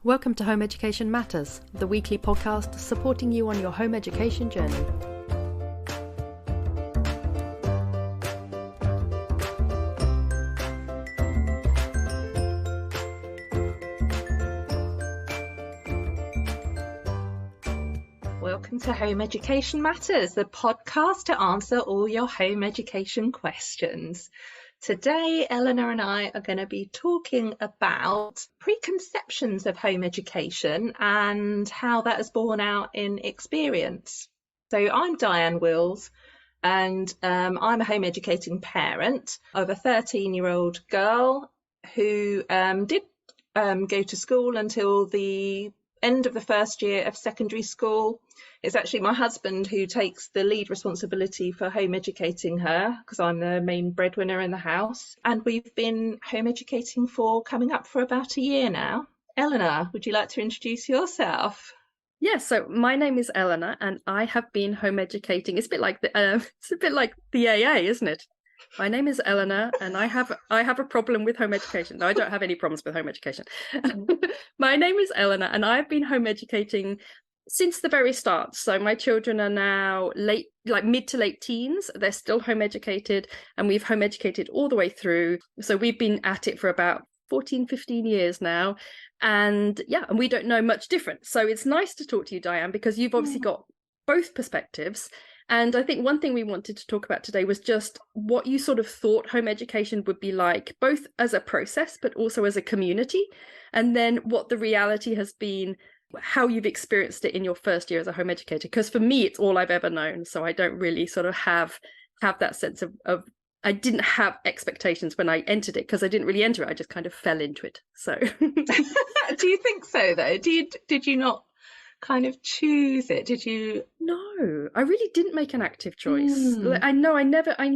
Welcome to Home Education Matters, the weekly podcast supporting you on your home education journey. Welcome to Home Education Matters, the podcast to answer all your home education questions. Today, Eleanor and I are going to be talking about preconceptions of home education and how that is borne out in experience. So I'm Diane Wills, and I'm a home educating parent of a 13-year-old girl who did go to school until the end of the first year of secondary school. It's actually my husband who takes the lead responsibility for home educating her because I'm the main breadwinner in the house. And we've been home educating for coming up for about a year now. Eleanor, would you like to introduce yourself? Yes, so my name is Eleanor and I have been home educating. It's a bit like the AA, isn't it? My name is Eleanor and I have a problem with home education. No, I don't have any problems with home education. My name is Eleanor and I've been home educating since the very start. So my children are now mid to late teens. They're still home educated and we've home educated all the way through. So we've been at it for about 14, 15 years now. And we don't know much different. So it's nice to talk to you, Diane, because you've obviously got both perspectives. And I think one thing we wanted to talk about today was just what you sort of thought home education would be like, both as a process, but also as a community. And then what the reality has been, how you've experienced it in your first year as a home educator. Because for me, it's all I've ever known. So I don't really sort of have that sense of I didn't have expectations when I entered it because I didn't really enter it. I just kind of fell into it. So Do you think so, though? Did you not kind of choose it? Did you? No, I really didn't make an active choice. I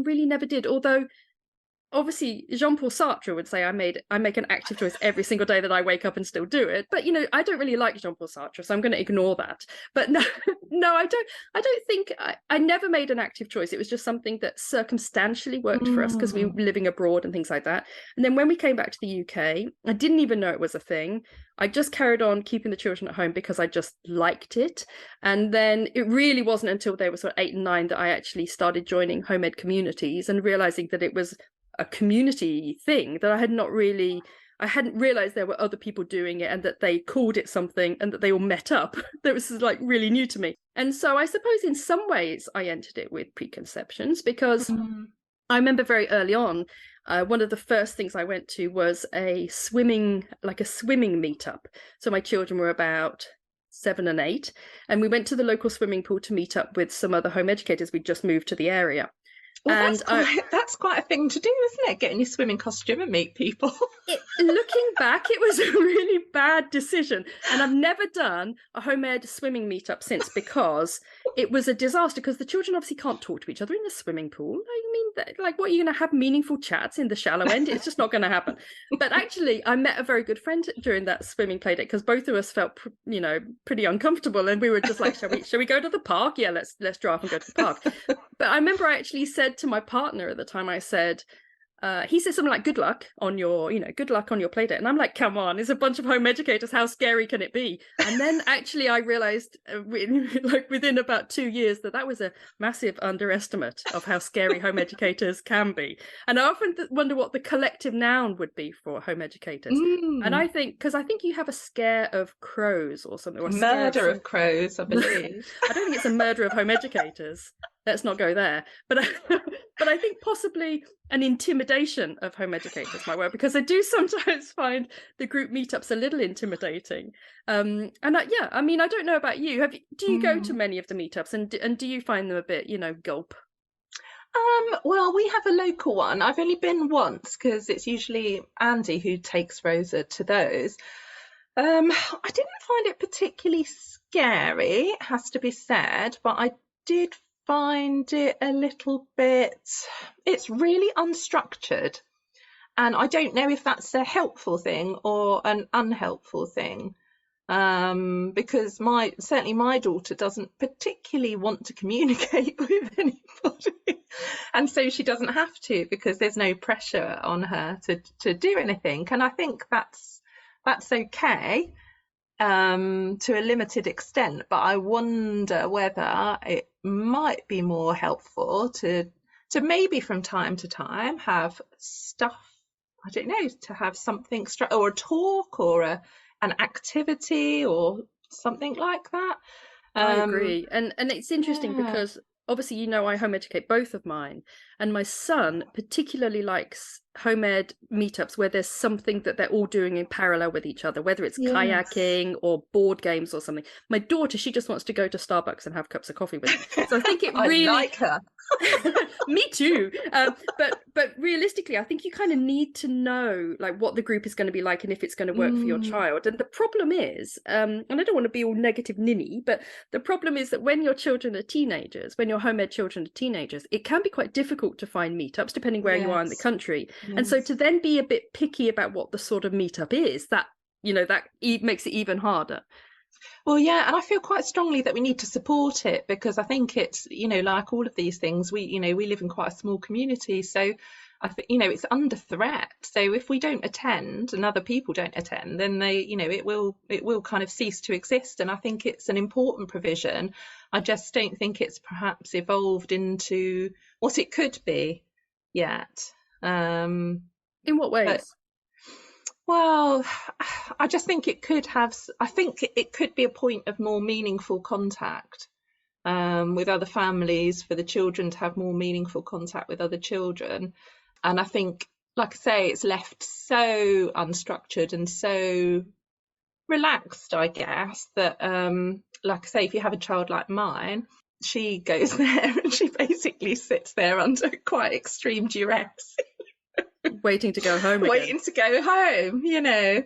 really never did. Although obviously Jean-Paul Sartre would say I make an active choice every single day that I wake up and still do it. But I don't really like Jean-Paul Sartre, so I'm going to ignore that. But no, I don't think I never made an active choice. It was just something that circumstantially worked for us because we were living abroad and things like that. And then when we came back to the UK, I didn't even know it was a thing. I just carried on keeping the children at home because I just liked it. And then it really wasn't until they were sort of 8 and 9 that I actually started joining home ed communities and realizing that it was a community thing that I hadn't realized there were other people doing it and that they called it something and that they all met up. That was like really new to me. And so I suppose in some ways I entered it with preconceptions because I remember very early on, one of the first things I went to was a swimming meetup. So my children were about 7 and 8, and we went to the local swimming pool to meet up with some other home educators. We'd just moved to the area. Well, that's quite a thing to do, isn't it? Get in your swimming costume and meet people. Looking back, it was a really bad decision. And I've never done a home ed swimming meetup since because it was a disaster because the children obviously can't talk to each other in the swimming pool. I mean, what, are you going to have meaningful chats in the shallow end? It's just not going to happen. But actually, I met a very good friend during that swimming play date because both of us felt, pretty uncomfortable. And we were just like, shall we go to the park? Yeah, let's drive and go to the park. But I remember I actually said to my partner at the time, I said, he said something like, good luck on your play date. And I'm like, come on, it's a bunch of home educators. How scary can it be? And then actually I realized within about 2 years that was a massive underestimate of how scary home educators can be. And I often wonder what the collective noun would be for home educators. And I think you have a scare of crows or something. Or murder of crows, I believe. I don't think it's a murder of home educators. Let's not go there. But I think possibly an intimidation of home educators might work because I do sometimes find the group meetups a little intimidating. I don't know about you. Do you go to many of the meetups and do you find them a bit, gulp? Well, we have a local one. I've only been once because it's usually Andy who takes Rosa to those. I didn't find it particularly scary, it has to be said, but I did find it a little bit, it's really unstructured, and I don't know if that's a helpful thing or an unhelpful thing, because certainly my daughter doesn't particularly want to communicate with anybody, and so she doesn't have to because there's no pressure on her to do anything, and I think that's okay. to a limited extent, but I wonder whether it might be more helpful to maybe from time to time have stuff, I don't know, to have something or a talk or an activity or something like that. I agree. And it's interesting Yeah. because obviously, you know, I home educate both of mine, and my son particularly likes home ed meetups where there's something that they're all doing in parallel with each other, whether it's Yes. kayaking or board games or something. My daughter, she just wants to go to Starbucks and have cups of coffee with me. So I think it I really like her. Me too. But realistically, I think you kind of need to know like what the group is going to be like and if it's going to work for your child. And the problem is, and I don't want to be all negative ninny, but the problem is that when your children are teenagers, when your home ed children are teenagers, it can be quite difficult to find meetups depending where you are in the country. Yes. And so to then be a bit picky about what the sort of meetup is, that, you know, that makes it even harder. Well, yeah, and I feel quite strongly that we need to support it, because I think it's, you know, like all of these things, we live in quite a small community, so I think, you know, it's under threat. So if we don't attend and other people don't attend, then they, you know, it will kind of cease to exist. And I think it's an important provision. I just don't think it's perhaps evolved into what it could be yet. In what ways? Well, I just think it could have, I think it could be a point of more meaningful contact with other families, for the children to have more meaningful contact with other children. And I think, like I say, it's left so unstructured and so relaxed, I guess, that, like I say, if you have a child like mine, she goes there and she basically sits there under quite extreme duress. Waiting to go home Waiting to go home, you know.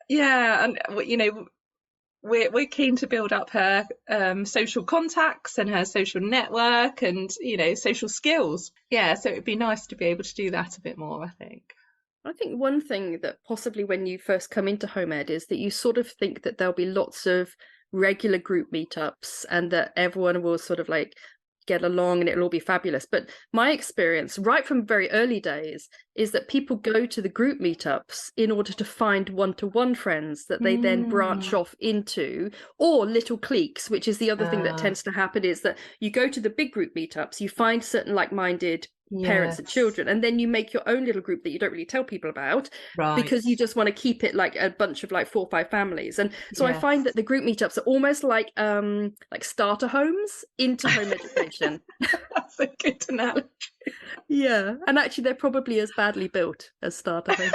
Yeah, and you know, we're keen to build up her social contacts and her social network and, you know, social skills. Yeah, so it'd be nice to be able to do that a bit more, I think. I think one thing that possibly when you first come into home ed is that you sort of think that there'll be lots of regular group meetups and that everyone will sort of like get along and it'll all be fabulous. But my experience right from very early days is that people go to the group meetups in order to find one-to-one friends that they then branch off into, or little cliques, which is the other thing that tends to happen, is that you go to the big group meetups, you find certain like-minded parents and children, and then you make your own little group that you don't really tell people about, because you just want to keep it like a bunch of like 4 or 5 families. And so I find that the group meetups are almost like starter homes into home education. That's a good analogy. Yeah, and actually they're probably as badly built as starter homes.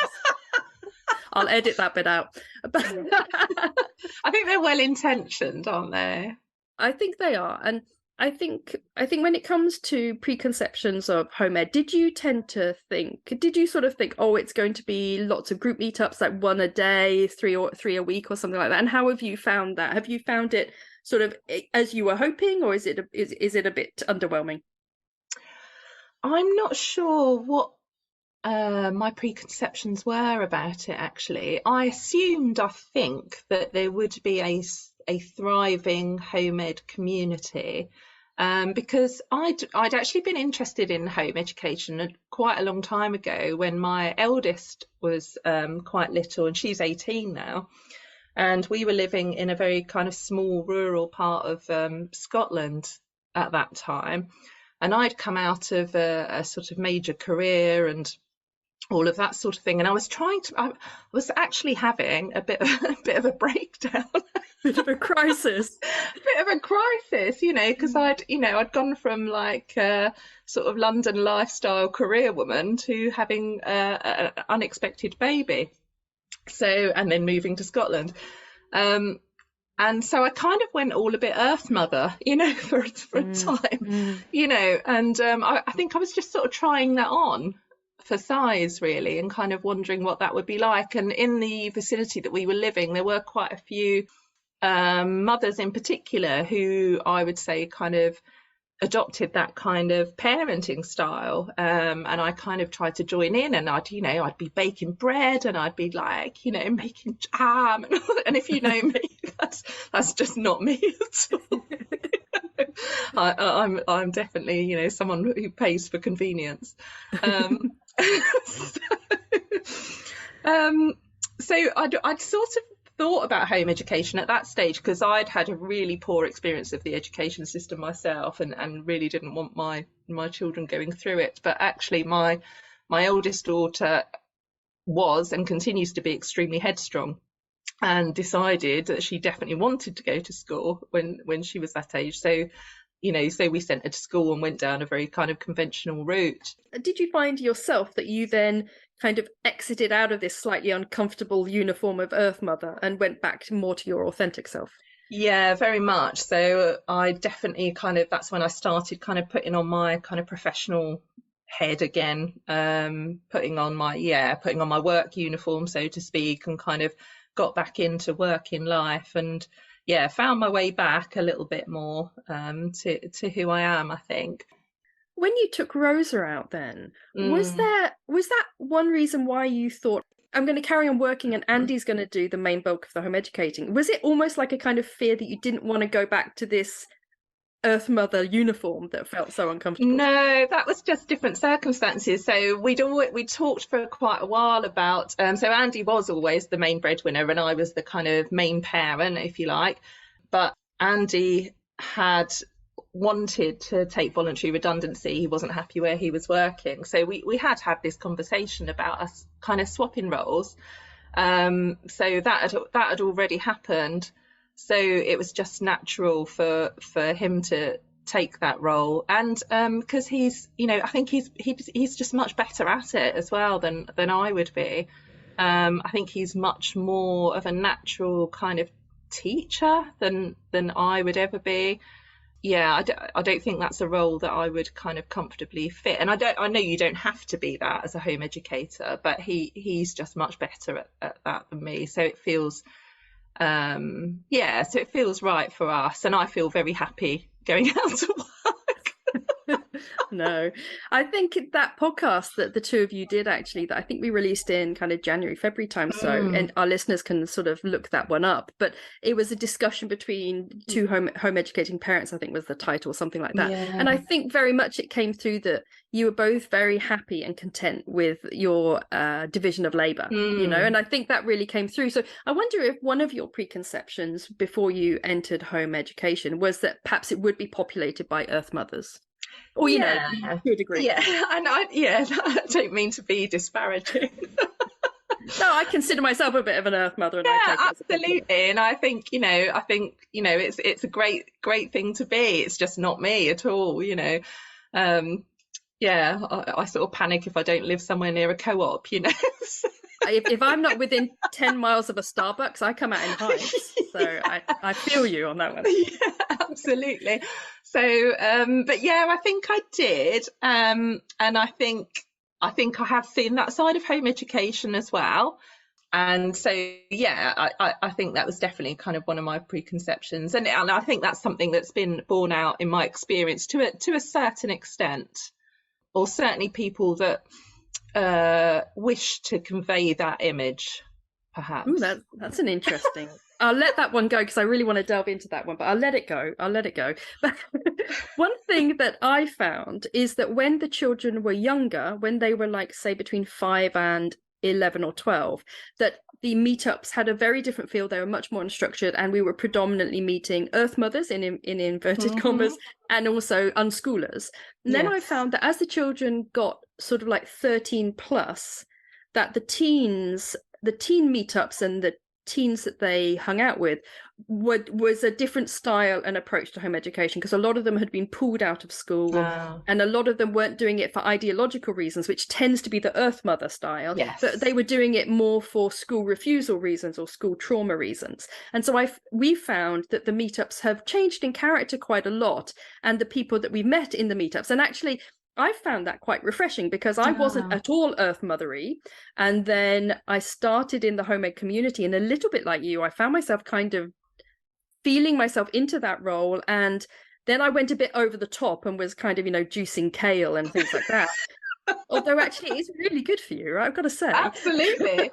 I'll edit that bit out. I think they're well intentioned, aren't they? I think they are. And I think when it comes to preconceptions of home ed, did you sort of think, oh, it's going to be lots of group meetups, like 1 a day, 3 a week or something like that? And how have you found that? Have you found it sort of as you were hoping, or is it a bit underwhelming? I'm not sure what my preconceptions were about it, actually. I assumed, I think, that there would be a thriving home ed community, because I'd actually been interested in home education quite a long time ago, when my eldest was quite little, and she's 18 now, and we were living in a very kind of small rural part of Scotland at that time, and I'd come out of a sort of major career and all of that sort of thing, and I was actually having a bit of a breakdown. Bit of a crisis. You know, because I'd gone from like a sort of London lifestyle career woman to having an unexpected baby, and then moving to Scotland, and so I kind of went all a bit Earth Mother, you know, for a time, you know, and I think I was just sort of trying that on for size, really, and kind of wondering what that would be like. And in the vicinity that we were living, there were quite a few mothers in particular who I would say kind of adopted that kind of parenting style, and I kind of tried to join in, and I'd be baking bread, and I'd be like, you know, making jam, and if you know me, that's just not me at all. I'm definitely, you know, someone who pays for convenience. So I'd sort of thought about home education at that stage, because I'd had a really poor experience of the education system myself, and really didn't want my children going through it. But actually my oldest daughter was and continues to be extremely headstrong, and decided that she definitely wanted to go to school when she was that age. So, so we sent her to school and went down a very kind of conventional route. Did you find yourself that you then kind of exited out of this slightly uncomfortable uniform of Earth Mother and went back more to your authentic self? Yeah, very much. So I definitely that's when I started kind of putting on my kind of professional head again, putting on my work uniform, so to speak, and kind of got back into working life, and found my way back a little bit more to who I am, I think. When you took Rosa out then, was that one reason why you thought, I'm going to carry on working and Andy's going to do the main bulk of the home educating? Was it almost like a kind of fear that you didn't want to go back to this Earth Mother uniform that felt so uncomfortable? No, that was just different circumstances. So we talked for quite a while about, so Andy was always the main breadwinner and I was the kind of main parent, if you like. But Andy had wanted to take voluntary redundancy. He wasn't happy where he was working. So we had this conversation about us kind of swapping roles. So that had already happened. So it was just natural for him to take that role, and because he's, I think he's just much better at it as well than I would be. I think he's much more of a natural kind of teacher than I would ever be. Yeah, I don't think that's a role that I would kind of comfortably fit. And I know you don't have to be that as a home educator, but he's just much better at that than me. So it feels so it feels right for us, and I feel very happy going out to work. No, I think that podcast that the two of you did, actually, that I think we released in kind of January, February time, and our listeners can sort of look that one up, but it was a discussion between two home educating parents, I think was the title, something like that. And I think very much it came through that you were both very happy and content with your division of labour, and I think that really came through. So I wonder if one of your preconceptions before you entered home education was that perhaps it would be populated by Earth Mothers. Or, to a degree. Yeah, and I don't mean to be disparaging. No, I consider myself a bit of an Earth Mother. And absolutely. And I think it's a great thing to be. It's just not me at all, I sort of panic if I don't live somewhere near a co-op, If I'm not within 10 miles of a Starbucks, I come out in hives. So I feel you on that one. Yeah, absolutely. So, I think I did. And I think I have seen that side of home education as well. And so, I think that was definitely kind of one of my preconceptions. And I think that's something that's been borne out in my experience to a certain extent, or certainly people that wish to convey that image, perhaps. Ooh, that's an interesting. I'll let that one go because I really want to delve into that one, but I'll let it go. But one thing that I found is that when the children were younger, when they were like, say, between 5 and 11 or 12, that the meetups had a very different feel. They were much more unstructured, and we were predominantly meeting Earth Mothers in inverted commas, and also unschoolers. And then I found that as the children got sort of like 13 plus, that the teen meetups and the teens that they hung out with was a different style and approach to home education, because a lot of them had been pulled out of school, and a lot of them weren't doing it for ideological reasons, which tends to be the Earth Mother style, but they were doing it more for school refusal reasons or school trauma reasons. And so we found that the meetups have changed in character quite a lot, and the people that we met in the meetups, and actually I found that quite refreshing, because I wasn't at all Earth Mothery. And then I started in the home ed community, and a little bit like you, I found myself kind of feeling myself into that role. And then I went a bit over the top and was kind of, juicing kale and things like that. Although actually it's really good for you, right? I've got to say. Absolutely.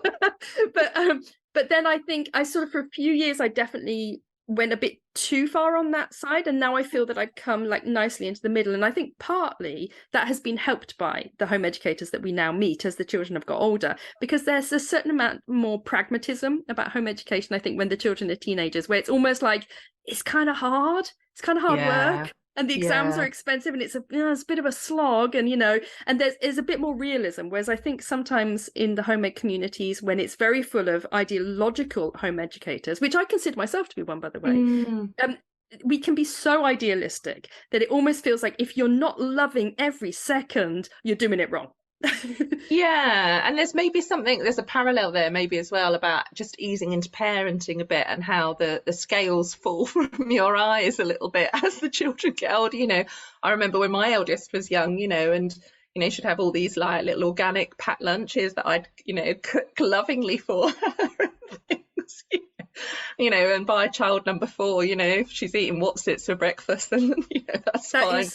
But then I think I sort of, for a few years, I definitely went a bit too far on that side, and now I feel that I've come like nicely into the middle. And I think partly that has been helped by the home educators that we now meet as the children have got older, because there's a certain amount more pragmatism about home education, I think, when the children are teenagers, where it's almost like it's kind of hard work, and the exams are expensive, and it's a bit of a slog, and and there's a bit more realism. Whereas I think sometimes in the home ed communities, when it's very full of ideological home educators, which I consider myself to be one, by the way, we can be so idealistic that it almost feels like if you're not loving every second, you're doing it wrong. Yeah, and there's a parallel there maybe as well about just easing into parenting a bit, and how the scales fall from your eyes a little bit as the children get older. I remember when my eldest was young, and she'd have all these like little organic packed lunches that I'd cook lovingly for her and things, and by child number 4, she's eating Wotsits for breakfast, and that's fine.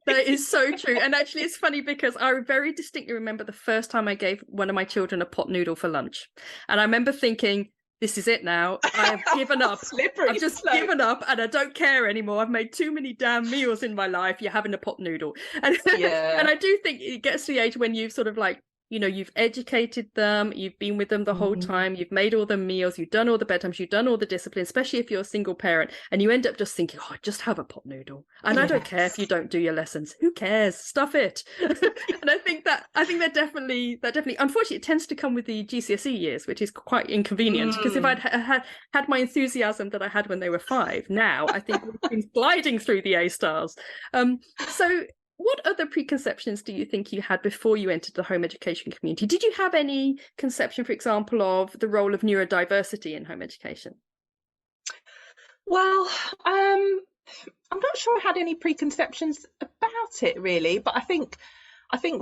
That is so true. And actually, it's funny because I very distinctly remember the first time I gave one of my children a pot noodle for lunch. And I remember thinking, this is it now. I have given up. I've just given up, and I don't care anymore. I've made too many damn meals in my life. You're having a pot noodle. And, and I do think it gets to the age when you've sort of like, you've educated them, you've been with them the whole time, you've made all the meals, you've done all the bedtimes, you've done all the discipline, especially if you're a single parent, and you end up just thinking, oh, just have a pot noodle. And I don't care if you don't do your lessons. Who cares? Stuff it. And I think that definitely, unfortunately, it tends to come with the GCSE years, which is quite inconvenient, because if I'd had my enthusiasm that I had when they were 5, now I think we've been gliding through the A stars. So what other preconceptions do you think you had before you entered the home education community? Did you have any conception, for example, of the role of neurodiversity in home education? Well, I'm not sure I had any preconceptions about it really, but I think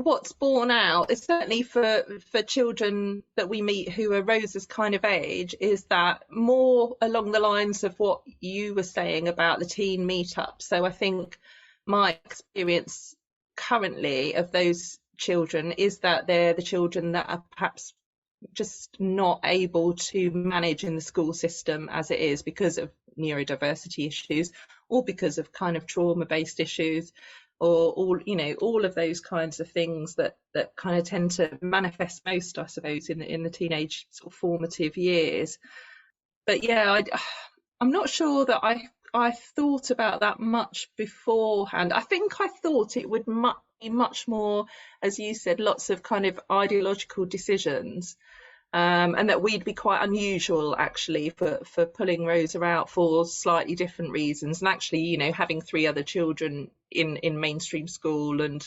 what's borne out is certainly for children that we meet who are Rosa's kind of age, is that more along the lines of what you were saying about the teen meetup. So I think my experience currently of those children is that they're the children that are perhaps just not able to manage in the school system as it is, because of neurodiversity issues, or because of kind of trauma-based issues, or all of those kinds of things that kind of tend to manifest most, I suppose, in the teenage sort of formative years. But yeah, I'm not sure that I thought about that much beforehand. I think I thought it would be much more, as you said, lots of kind of ideological decisions, and that we'd be quite unusual actually for pulling Rosa out for slightly different reasons. And actually, having 3 other children in mainstream school, and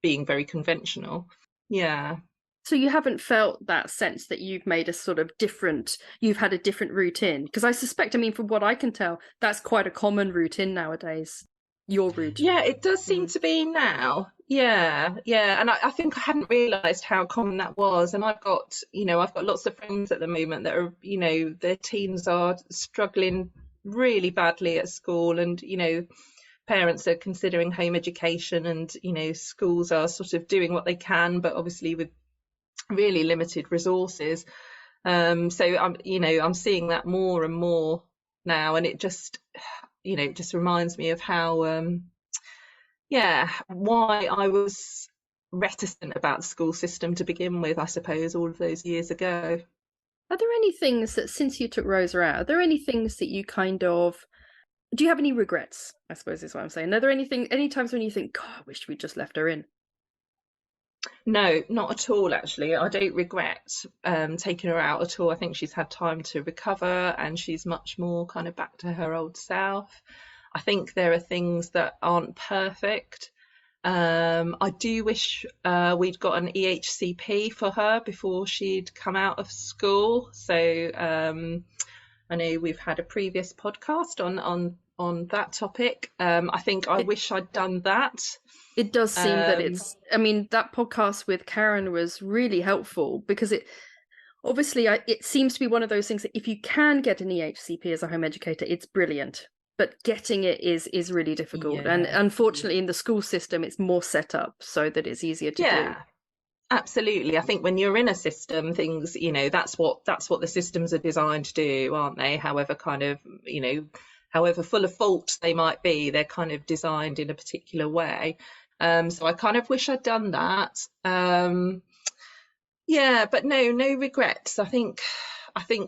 being very conventional. Yeah. So you haven't felt that sense that you've made a sort of you've had a different route in? Because I suspect, from what I can tell, that's quite a common route in nowadays, your route. Yeah, it does seem to be now. Yeah. And I think I hadn't realised how common that was. And I've got lots of friends at the moment that are, their teens are struggling really badly at school, and, parents are considering home education, and, schools are sort of doing what they can, but obviously with really limited resources. So I'm seeing that more and more now, and it just reminds me of how why I was reticent about the school system to begin with, I suppose, all of those years ago. Are there any things that, since you took Rosa out, are there any things that you do you have any regrets, I suppose is what I'm saying? Are there any times when you think, God, I wish we'd just left her in? No, not at all, actually. I don't regret taking her out at all. I think she's had time to recover, and she's much more kind of back to her old self. I think there are things that aren't perfect. I do wish we'd got an EHCP for her before she'd come out of school. So I know we've had a previous podcast on that topic. I think I wish I'd done that. It does seem that that podcast with Karen was really helpful, because it seems to be one of those things that if you can get an EHCP as a home educator, it's brilliant. But getting it is really difficult. Yeah. And unfortunately, in the school system, it's more set up so that it's easier to do. Absolutely. I think when you're in a system, things, that's what the systems are designed to do, aren't they? However kind of, however full of faults they might be, they're kind of designed in a particular way. So I kind of wish I'd done that. Yeah, but no regrets. I think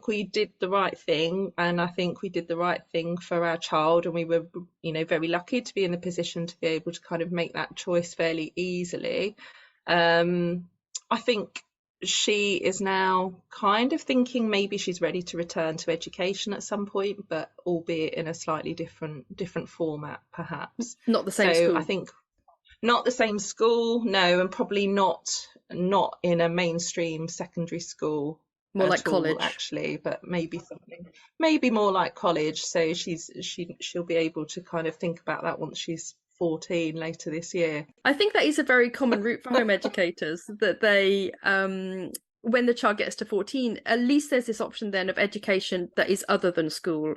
we did the right thing, and I think we did the right thing for our child, and we were, very lucky to be in the position to be able to kind of make that choice fairly easily. I think she is now kind of thinking maybe she's ready to return to education at some point, but albeit in a slightly different format, perhaps. Not the same school. I think not the same school, no, and probably not in a mainstream secondary school. More like college, actually, but maybe more like college. So she'll be able to kind of think about that once she's 14 later this year. I think that is a very common route for home educators, that they when the child gets to 14, at least there's this option then of education that is other than school.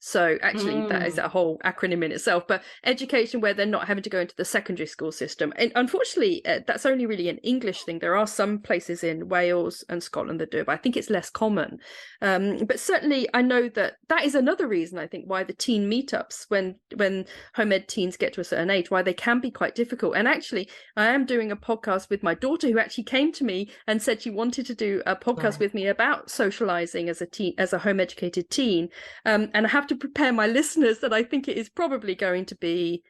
So actually that is a whole acronym in itself, but education where they're not having to go into the secondary school system. And unfortunately, that's only really an English thing. There are some places in Wales and Scotland that do it, but I think it's less common. But certainly I know that is another reason, I think, why the teen meetups, when home ed teens get to a certain age, why they can be quite difficult. And actually, I am doing a podcast with my daughter, who actually came to me and said she wanted to do a podcast with me about socializing as a home educated teen. And I have to prepare my listeners that I think it is probably going to be,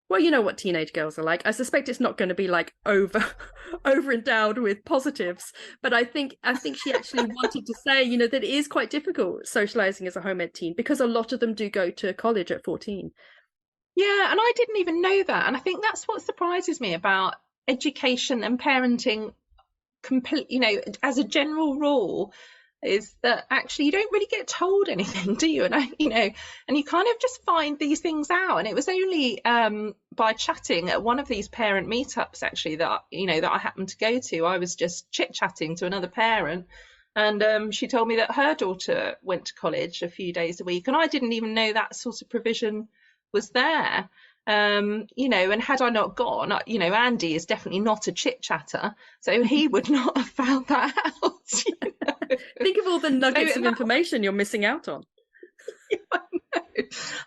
well, you know what teenage girls are like. I suspect it's not going to be like over endowed with positives, but I think she actually wanted to say, that it is quite difficult socializing as a home ed teen, because a lot of them do go to college at 14. Yeah, and I didn't even know that. And I think that's what surprises me about education and parenting, as a general rule, is that actually you don't really get told anything, do you? And and you kind of just find these things out. And it was only by chatting at one of these parent meetups, actually, that I happened to go to. I was just chit-chatting to another parent, and she told me that her daughter went to college a few days a week, and I didn't even know that sort of provision was there. And had I not gone, Andy is definitely not a chit chatter, so he would not have found that out. Think of all the nuggets of information you're missing out on. Yeah,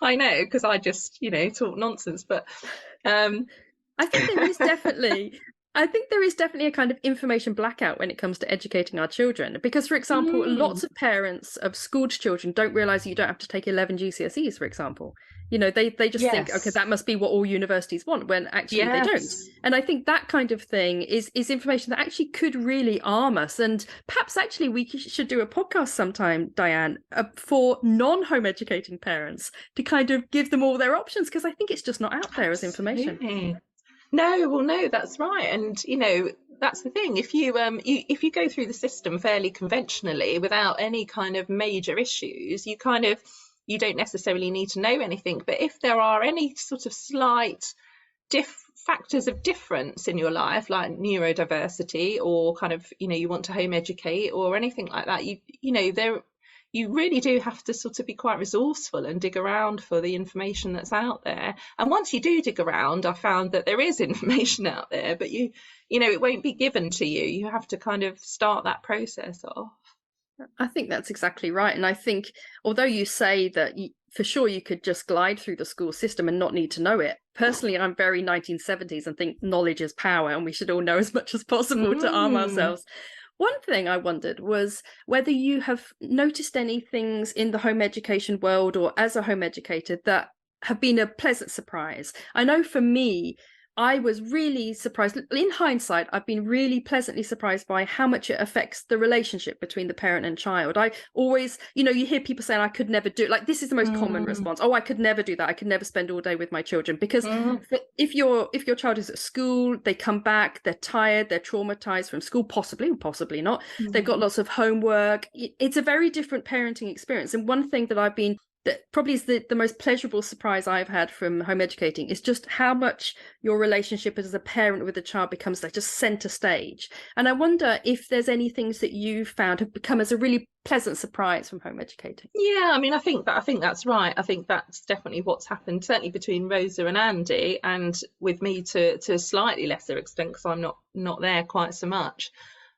I know, because I just talk nonsense, but I think there is definitely a kind of information blackout when it comes to educating our children, because, for example, lots of parents of schooled children don't realize you don't have to take 11 GCSEs, for example. They just think, okay, that must be what all universities want, when actually they don't. And I think that kind of thing is information that actually could really arm us. And perhaps actually we should do a podcast sometime, Diane, for non-home educating parents, to kind of give them all their options, because I think it's just not out there as information. No, that's right. And that's the thing. If you go through the system fairly conventionally without any kind of major issues, you don't necessarily need to know anything. But if there are any sort of slight factors of difference in your life, like neurodiversity, or kind of you want to home educate or anything like that, you really do have to sort of be quite resourceful and dig around for the information that's out there. And once you do dig around, I found that there is information out there, but it won't be given to you. You have to kind of start that process off. I think that's exactly right. And I think, although you say that for sure you could just glide through the school system and not need to know it, personally, I'm very 1970s and think knowledge is power, and we should all know as much as possible to arm ourselves. One thing I wondered was whether you have noticed any things in the home education world or as a home educator that have been a pleasant surprise. I know for me, I was really surprised. In hindsight, I've been really pleasantly surprised by how much it affects the relationship between the parent and child. I always, you hear people saying, I could never do it. Like, this is the most common response. Oh, I could never do that. I could never spend all day with my children. Because if your child is at school, they come back, they're tired, they're traumatized from school, possibly not. They've got lots of homework. It's a very different parenting experience. And one thing that I've been that probably is the most pleasurable surprise I've had from home educating is just how much your relationship as a parent with a child becomes like just center stage. And I wonder if there's any things that you found have become as a really pleasant surprise from home educating. Yeah, I mean, I think that's right. I think that's definitely what's happened, certainly between Rosa and Andy, and with me to a slightly lesser extent because I'm not there quite so much.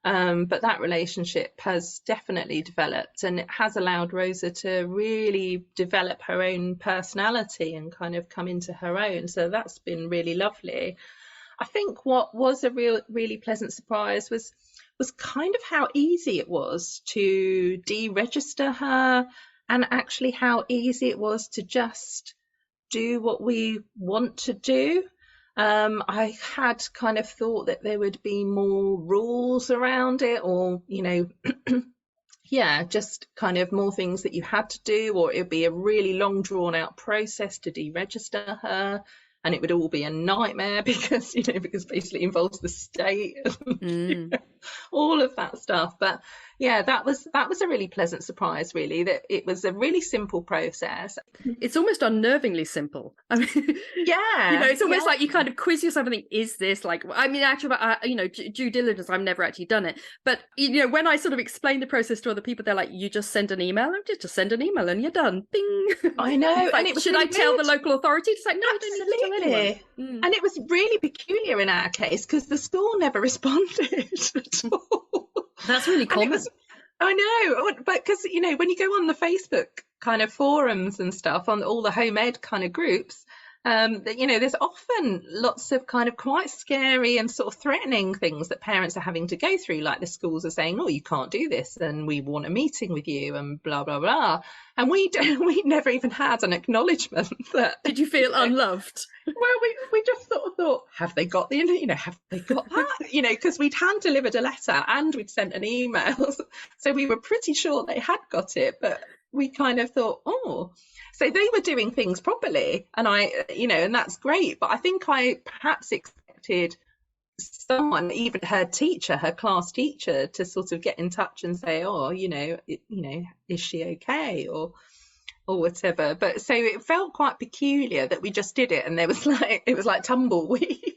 But that relationship has definitely developed, and it has allowed Rosa to really develop her own personality and kind of come into her own. So that's been really lovely. I think what was a really pleasant surprise was kind of how easy it was to deregister her, and actually how easy it was to just do what we want to do. I had kind of thought that there would be more rules around it, or, you know, yeah, just kind of more things that you had to do, or it would be a really long drawn out process to deregister her, and it would all be a nightmare because basically it involves the state and all of that stuff. But yeah, that was a really pleasant surprise, really, that it was a really simple process. It's almost unnervingly simple. I mean, yeah, it's almost like you kind of quiz yourself and think, is this like, I mean, actually, due diligence, I've never actually done it. But, when I sort of explain the process to other people, they're like, you just send an email, and just send an email and you're done. Bing. I know. Like, and it was should really I tell the local authority? It's like, no, you don't need to tell anyone. And it was really peculiar in our case because the school never responded at all. That's really common. I know, but because, when you go on the Facebook kind of forums and stuff, on all the home ed kind of groups, there's often lots of kind of quite scary and sort of threatening things that parents are having to go through, like the schools are saying, oh, you can't do this, and we want a meeting with you, and blah, blah, blah. And we never even had an acknowledgement that. Did you feel unloved? Well, we just sort of thought, have they got have they got that? Because we'd hand delivered a letter and we'd sent an email. So we were pretty sure they had got it, but we kind of thought, oh, so they were doing things properly. And and that's great. But I think I perhaps expected someone, even her teacher, her class teacher, to sort of get in touch and say, oh, is she okay? Or whatever. But so it felt quite peculiar that we just did it, and it was like tumbleweed.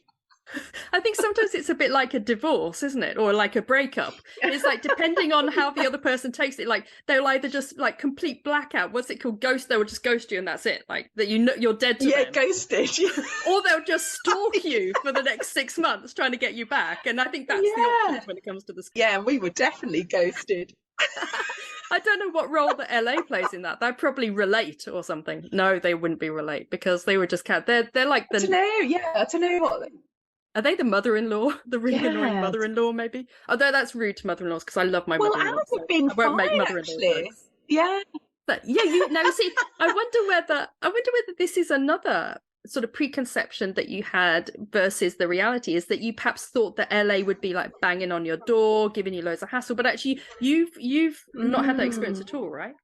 I think sometimes it's a bit like a divorce, isn't it? Or like a breakup. It's like, depending on how the other person takes it, like they'll either just like complete blackout, what's it called, ghost, they will just ghost you and that's it, like that you're dead to them. Yeah, ghosted. Or they'll just stalk you for the next 6 months trying to get you back. And I think that's the options when it comes to the school. Yeah, we were definitely ghosted. I don't know what role the LA plays in that. They'd probably relate or something. No, they wouldn't be relate because they were just they're like the. I don't know what. Are they the mother-in-law, the really annoying mother-in-law? Maybe. Although that's rude to mother-in-laws because I love my mother-in-law. Well, ours have been fine, make mother-in-law jokes. Yeah. But yeah, see, I wonder whether this is another sort of preconception that you had versus the reality is that you perhaps thought that LA would be like banging on your door, giving you loads of hassle, but actually you've not had that experience at all, right?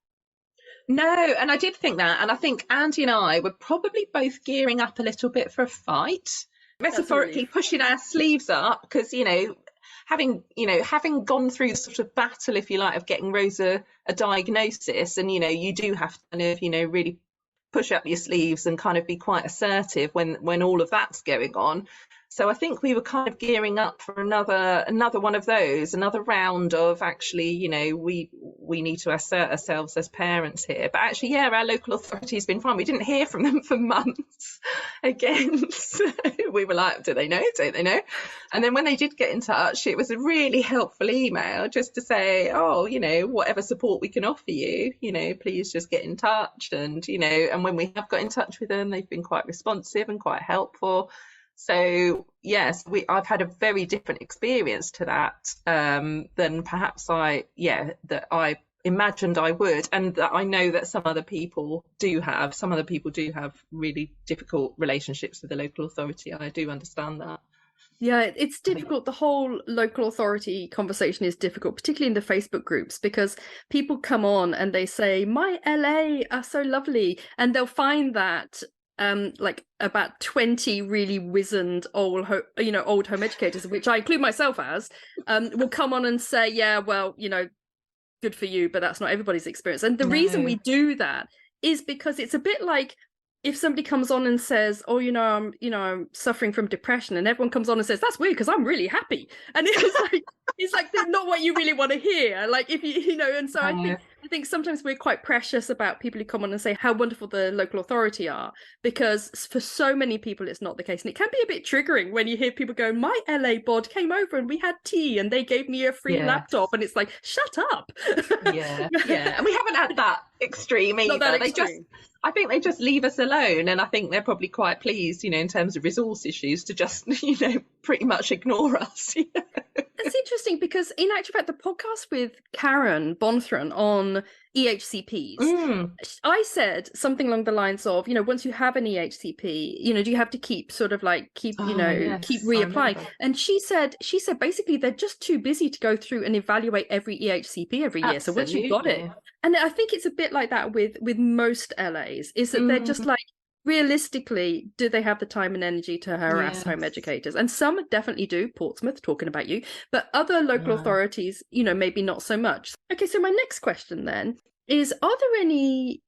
No, and I did think that, and I think Andy and I were probably both gearing up a little bit for a fight, metaphorically pushing our sleeves up, because having gone through the sort of battle, if you like, of getting Rosa a diagnosis, and you do have to kind of really push up your sleeves and kind of be quite assertive when all of that's going on. So I think we were kind of gearing up for another one of those, another round of actually, we need to assert ourselves as parents here. But actually, yeah, our local authority has been fine. We didn't hear from them for months again. So we were like, do they know? Don't they know? And then when they did get in touch, it was a really helpful email just to say, oh, whatever support we can offer you, please just get in touch. And, and when we have got in touch with them, they've been quite responsive and quite helpful. So yes, I've had a very different experience to that than perhaps I imagined I would, and that I know that some other people do have. Some other people do have really difficult relationships with the local authority. I do understand that. Yeah, it's difficult. The whole local authority conversation is difficult, particularly in the Facebook groups, because people come on and they say, my LA are so lovely, and they'll find that like about 20 really wizened old home educators, which I include myself as, will come on and say, yeah, well, good for you, but that's not everybody's experience. And the reason we do that is because it's a bit like if somebody comes on and says, oh, I'm suffering from depression, and everyone comes on and says, that's weird because I'm really happy. And it's like not what you really want to hear. Like if and so I think sometimes we're quite precious about people who come on and say how wonderful the local authority are, because for so many people it's not the case. And it can be a bit triggering when you hear people go, my LA bod came over and we had tea and they gave me a free laptop, and it's like, shut up. Yeah. And we haven't had that extreme either. Not that extreme. I think they just leave us alone, and I think they're probably quite pleased, in terms of resource issues, to just, pretty much ignore us. It's interesting because in actual fact, the podcast with Karen Bonthron on EHCPs, I said something along the lines of, once you have an EHCP, do you have to keep sort of like keep reapplying? And she said basically they're just too busy to go through and evaluate every EHCP every year. So once you've got it, and I think it's a bit like that with most LAs, is that they're just like, realistically, do they have the time and energy to harass home educators? And some definitely do, Portsmouth, talking about you, but other local authorities, maybe not so much. Okay, so my next question then is, are there any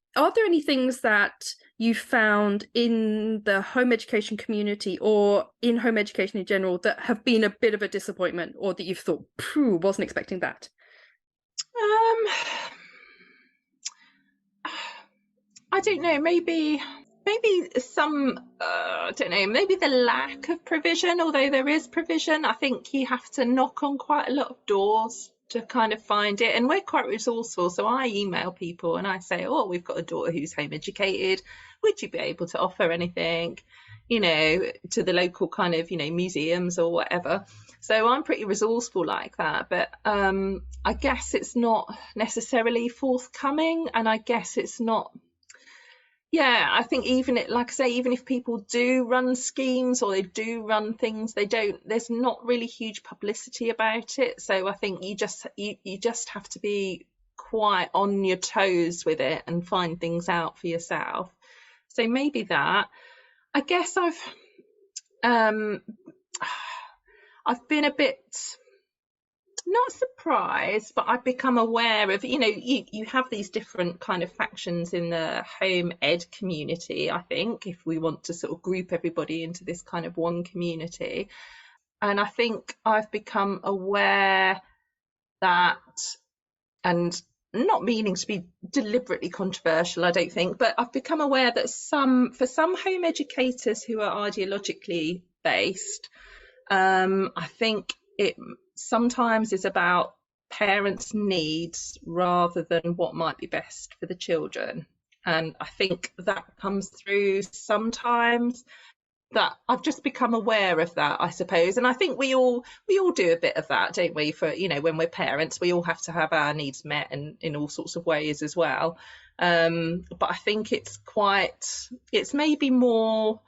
things that you found in the home education community or in home education in general that have been a bit of a disappointment, or that you've thought, phew, wasn't expecting that? I don't know, maybe some, I don't know, maybe the lack of provision, although there is provision. I think you have to knock on quite a lot of doors to kind of find it. And we're quite resourceful. So I email people and I say, oh, we've got a daughter who's home educated. Would you be able to offer anything, to the local kind of, museums or whatever? So I'm pretty resourceful like that. But I guess it's not necessarily forthcoming. And I guess it's not. Yeah, I think even if people do run schemes or they do run things, there's not really huge publicity about it. So I think you just have to be quite on your toes with it and find things out for yourself. So maybe that. I guess I've been a bit, not surprised, but I've become aware of, you have these different kind of factions in the home ed community, I think, if we want to sort of group everybody into this kind of one community. And I think I've become aware that, and not meaning to be deliberately controversial, I don't think, but I've become aware that for some home educators who are ideologically based, I think it sometimes is about parents' needs rather than what might be best for the children. And I think that comes through sometimes, that I've just become aware of that, I suppose. And I think we all do a bit of that, don't we? For, when we're parents, we all have to have our needs met in all sorts of ways as well. But I think it's maybe more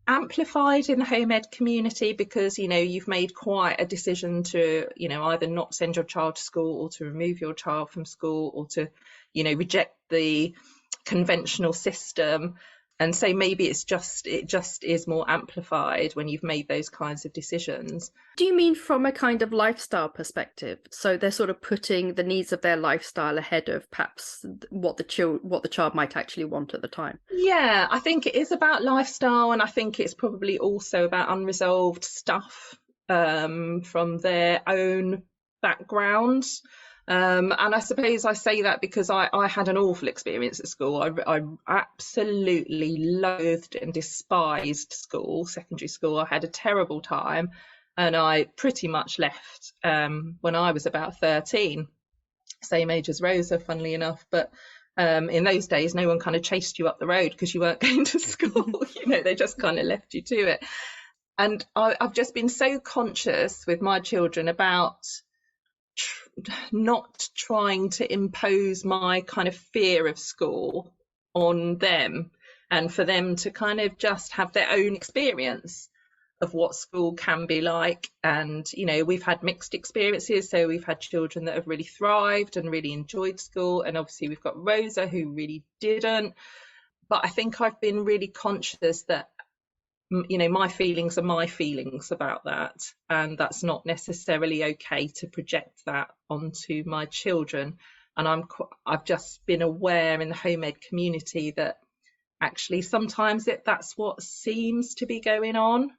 amplified in the home ed community because you've made quite a decision to either not send your child to school or to remove your child from school or to reject the conventional system. And so maybe it just is more amplified when you've made those kinds of decisions. Do you mean from a kind of lifestyle perspective? So they're sort of putting the needs of their lifestyle ahead of perhaps what the child might actually want at the time? Yeah, I think it is about lifestyle, and I think it's probably also about unresolved stuff from their own backgrounds. And I suppose I say that because I had an awful experience at school. I absolutely loathed and despised school, secondary school. I had a terrible time, and I pretty much left when I was about 13, same age as Rosa, funnily enough. But in those days, no one kind of chased you up the road because you weren't going to school. They just kind of left you to it. And I've just been so conscious with my children about not trying to impose my kind of fear of school on them, and for them to kind of just have their own experience of what school can be like. And we've had mixed experiences, so we've had children that have really thrived and really enjoyed school, and obviously we've got Rosa who really didn't. But I think I've been really conscious that my feelings are my feelings about that, and that's not necessarily okay to project that onto my children. And I've just been aware in the home ed community that actually sometimes that's what seems to be going on.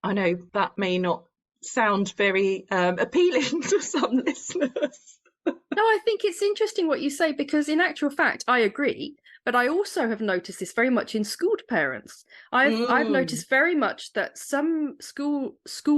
I know that may not sound very appealing to some listeners. No, I think it's interesting what you say, because in actual fact, I agree. But I also have noticed this very much in schooled parents. I've noticed very much that some school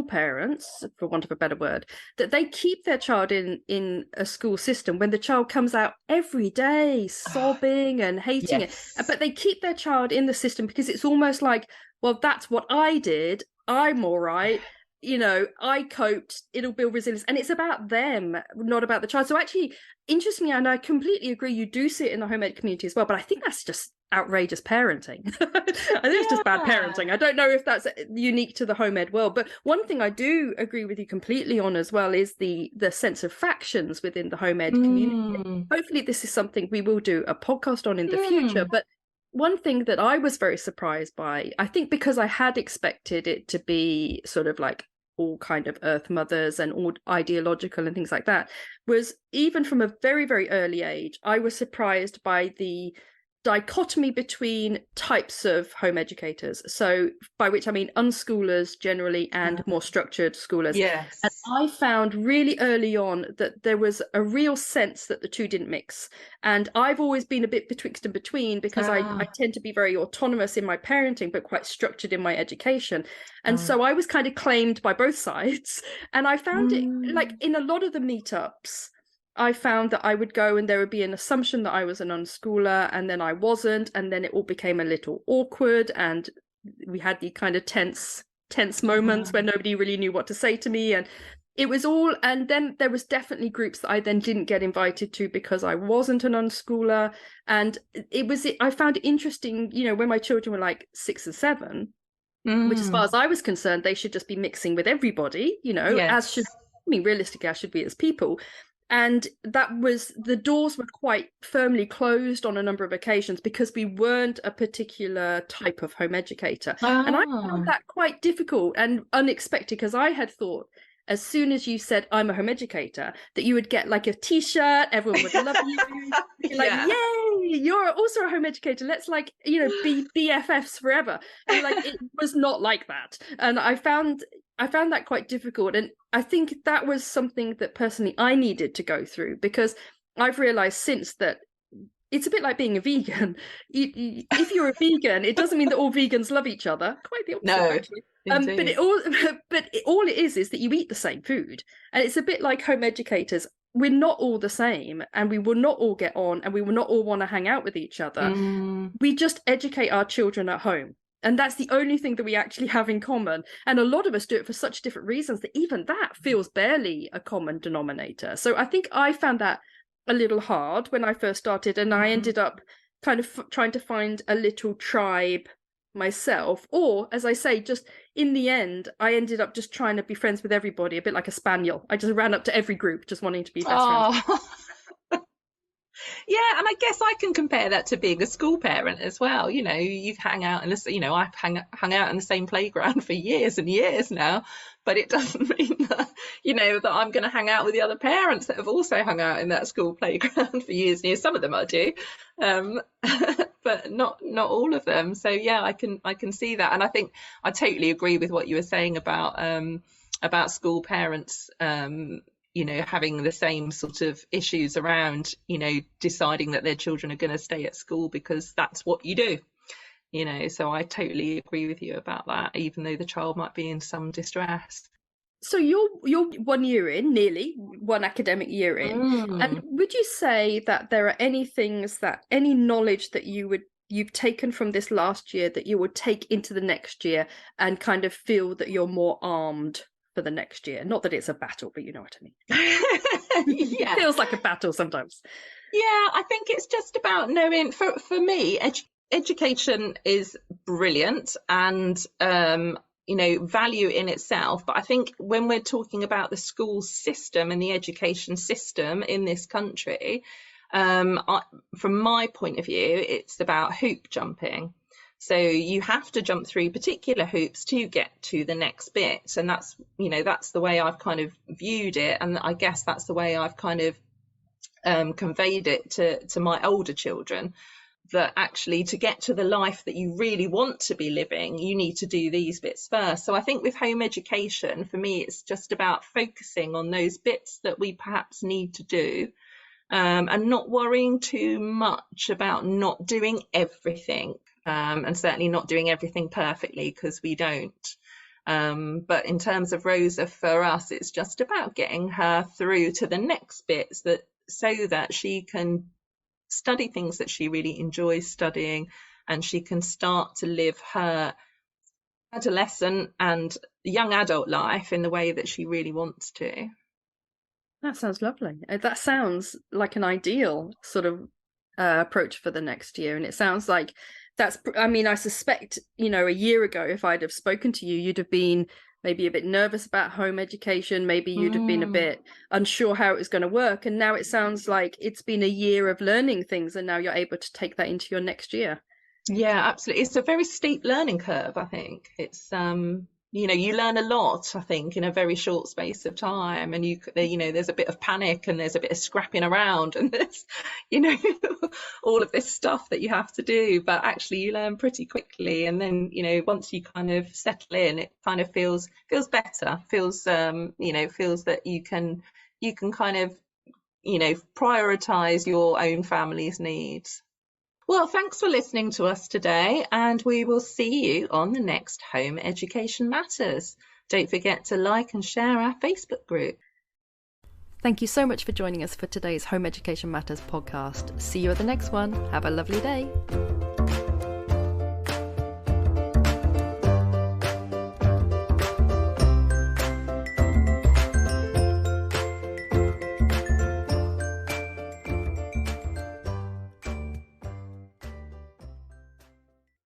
parents, for want of a better word, that they keep their child in a school system when the child comes out every day sobbing and hating it. But they keep their child in the system because it's almost like, well, that's what I did. I'm all right. You know, I coped, it'll build resilience. And it's about them, not about the child. So actually, interestingly, and I completely agree, you do see it in the home ed community as well, but I think that's just outrageous parenting. I think it's just bad parenting. I don't know if that's unique to the home ed world, but one thing I do agree with you completely on as well is the sense of factions within the home ed community. Hopefully this is something we will do a podcast on in the future, but one thing that I was very surprised by, I think because I had expected it to be sort of like all kind of earth mothers and all ideological and things like that, was even from a very, very early age, I was surprised by the dichotomy between types of home educators. So by which I mean unschoolers generally and more structured schoolers. Yes. And I found really early on that there was a real sense that the two didn't mix. And I've always been a bit betwixt and between because I tend to be very autonomous in my parenting, but quite structured in my education. And so I was kind of claimed by both sides. And I found it like in a lot of the meetups, I found that I would go and there would be an assumption that I was an unschooler, and then I wasn't, and then it all became a little awkward, and we had the kind of tense moments where nobody really knew what to say to me, and it was all, and then there was definitely groups that I then didn't get invited to because I wasn't an unschooler, and I found it interesting, you know, when my children were like 6 and 7, which as far as I was concerned, they should just be mixing with everybody, you know, realistically, as should we as people. And the doors were quite firmly closed on a number of occasions because we weren't a particular type of home educator. And I found that quite difficult and unexpected, because I had thought as soon as you said I'm a home educator that you would get like a t-shirt, everyone would love you. You're like, yay, you're also a home educator. Let's like, you know, be BFFs forever. And like it was not like that. And I found that quite difficult. And I think that was something that personally I needed to go through, because I've realized since that it's a bit like being a vegan. If you're a vegan, it doesn't mean that all vegans love each other. Quite the opposite, actually. But all it is that you eat the same food. And it's a bit like home educators. We're not all the same, and we will not all get on, and we will not all want to hang out with each other. We just educate our children at home. And that's the only thing that we actually have in common. And a lot of us do it for such different reasons that even that feels barely a common denominator. So I think I found that a little hard when I first started, and I ended up kind of trying to find a little tribe myself. Or, as I say, just in the end, I ended up just trying to be friends with everybody, a bit like a spaniel. I just ran up to every group just wanting to be best friends. Yeah, and I guess I can compare that to being a school parent as well. You know, you've hung out in this, you know, I've hung out in the same playground for years and years now, but it doesn't mean that, you know, that I'm going to hang out with the other parents that have also hung out in that school playground for years and years. Some of them I do, but not all of them. So yeah, I can see that, and I think I totally agree with what you were saying about school parents. You know, having the same sort of issues around, you know, deciding that their children are going to stay at school because that's what you do, you know. So I totally agree with you about that, even though the child might be in some distress. So you're 1 year in, nearly one academic year in, and would you say that there are any knowledge that you've taken from this last year that you would take into the next year and kind of feel that you're more armed for the next year? Not that it's a battle, but you know what I mean. It feels like a battle sometimes. Yeah, I think it's just about knowing, for me, education is brilliant and you know, value in itself, but I think when we're talking about the school system and the education system in this country, from my point of view, it's about hoop jumping. So you have to jump through particular hoops to get to the next bit. And that's, you know, that's the way I've kind of viewed it. And I guess that's the way I've kind of conveyed it to my older children, that actually to get to the life that you really want to be living, you need to do these bits first. So I think with home education, for me, it's just about focusing on those bits that we perhaps need to do, and not worrying too much about not doing everything, and certainly not doing everything perfectly, because we don't. But in terms of Rosa, for us, it's just about getting her through to the next bits, so that she can study things that she really enjoys studying, and she can start to live her adolescent and young adult life in the way that she really wants to. That sounds lovely. That sounds like an ideal sort of approach for the next year. And it sounds like I suspect, a year ago, if I'd have spoken to you, you'd have been maybe a bit nervous about home education. Maybe you'd have been a bit unsure how it was going to work. And now it sounds like it's been a year of learning things, and now you're able to take that into your next year. Yeah, absolutely. It's a very steep learning curve, I think. It's, you learn a lot, I think, in a very short space of time. And there's a bit of panic, and there's a bit of scrapping around, and there's, all of this stuff that you have to do. But actually, you learn pretty quickly. And then, once you kind of settle in, it kind of feels better. Feels that you can kind of, prioritize your own family's needs. Well, thanks for listening to us today, and we will see you on the next Home Education Matters. Don't forget to like and share our Facebook group. Thank you so much for joining us for today's Home Education Matters podcast. See you at the next one. Have a lovely day.